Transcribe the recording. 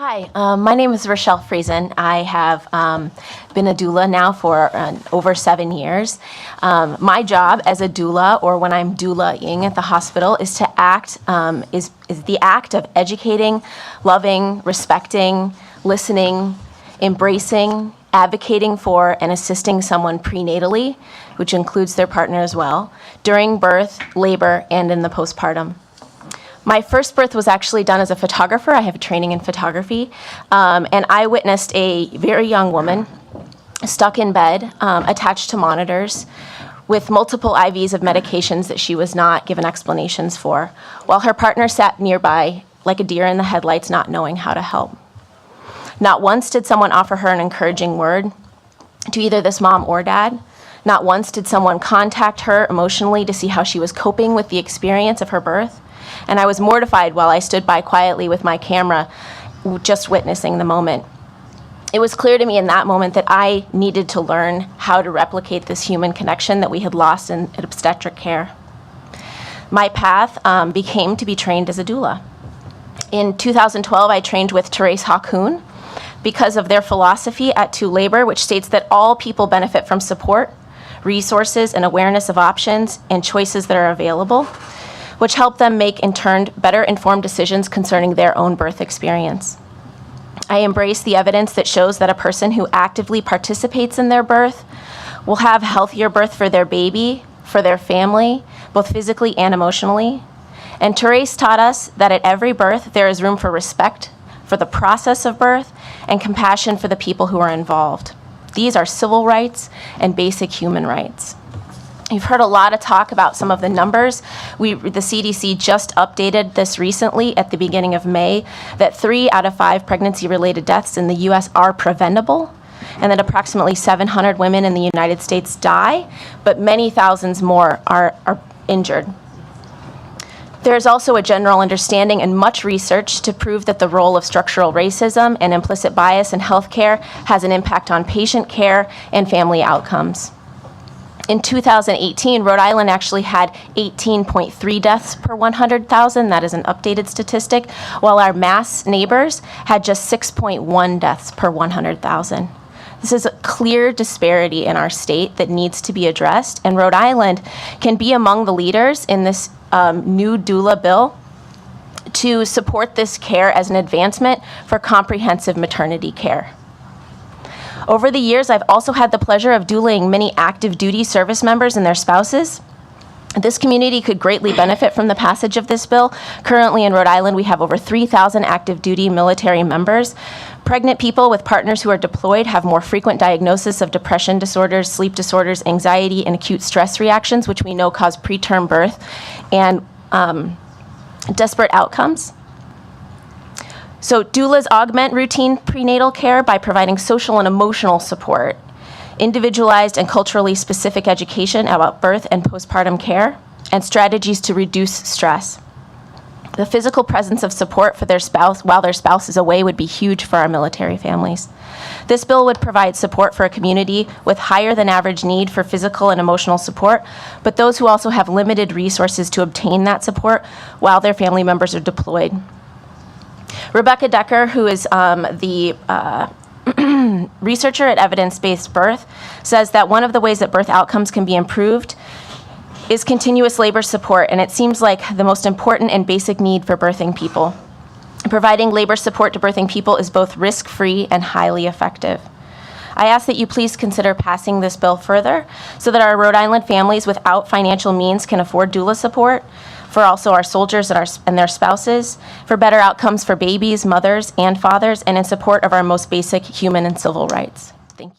Hi, my name is Rochelle Friesen. I have been a doula now for over 7 years. My job as a doula, or when I'm doula-ing at the hospital, is to act, is the act of educating, loving, respecting, listening, embracing, advocating for, and assisting someone prenatally, which includes their partner as well, during birth, labor, and in the postpartum. My first birth was actually done as a photographer. I have a training in photography, and I witnessed a very young woman stuck in bed, attached to monitors, with multiple IVs of medications that she was not given explanations for, while her partner sat nearby like a deer in the headlights, not knowing how to help. Not once did someone offer her an encouraging word to either this mom or dad. Not once did someone contact her emotionally to see how she was coping with the experience of her birth. And I was mortified while I stood by quietly with my camera, just witnessing the moment. It was clear to me in that moment that I needed to learn how to replicate this human connection that we had lost in obstetric care. My path became to be trained as a doula. In 2012, I trained with Teresa Kuhn because of their philosophy at To Labor, which states that all people benefit from support, resources, and awareness of options and choices that are available, which help them make, in turn, better informed decisions concerning their own birth experience. I embrace the evidence that shows that a person who actively participates in their birth will have a healthier birth for their baby, for their family, both physically and emotionally. And Teresa taught us that at every birth, there is room for respect for the process of birth and compassion for the people who are involved. These are civil rights and basic human rights. You've heard a lot of talk about some of the numbers. The CDC just updated this recently at the beginning of May, that 3 out of 5 pregnancy-related deaths in the US are preventable, and that approximately 700 women in the United States die, but many thousands more are injured. There's also a general understanding and much research to prove that the role of structural racism and implicit bias in healthcare has an impact on patient care and family outcomes. In 2018, Rhode Island actually had 18.3 deaths per 100,000. That is an updated statistic, while our Mass neighbors had just 6.1 deaths per 100,000. This is a clear disparity in our state that needs to be addressed, and Rhode Island can be among the leaders in this new doula bill to support this care as an advancement for comprehensive maternity care. Over the years, I've also had the pleasure of doulaing many active duty service members and their spouses. This community could greatly benefit from the passage of this bill. Currently in Rhode Island, we have over 3,000 active duty military members. Pregnant people with partners who are deployed have more frequent diagnosis of depression disorders, sleep disorders, anxiety, and acute stress reactions, which we know cause preterm birth and desperate outcomes. So doulas augment routine prenatal care by providing social and emotional support, individualized and culturally specific education about birth and postpartum care, and strategies to reduce stress. The physical presence of support for their spouse while their spouse is away would be huge for our military families. This bill would provide support for a community with higher than average need for physical and emotional support, but those who also have limited resources to obtain that support while their family members are deployed. Rebecca Decker, who is the researcher at Evidence-Based Birth, says that one of the ways that birth outcomes can be improved is continuous labor support, and it seems like the most important and basic need for birthing people. Providing labor support to birthing people is both risk-free and highly effective. I ask that you please consider passing this bill further so that our Rhode Island families without financial means can afford doula support, for also our soldiers and their spouses, for better outcomes for babies, mothers, and fathers, and in support of our most basic human and civil rights. Thank you.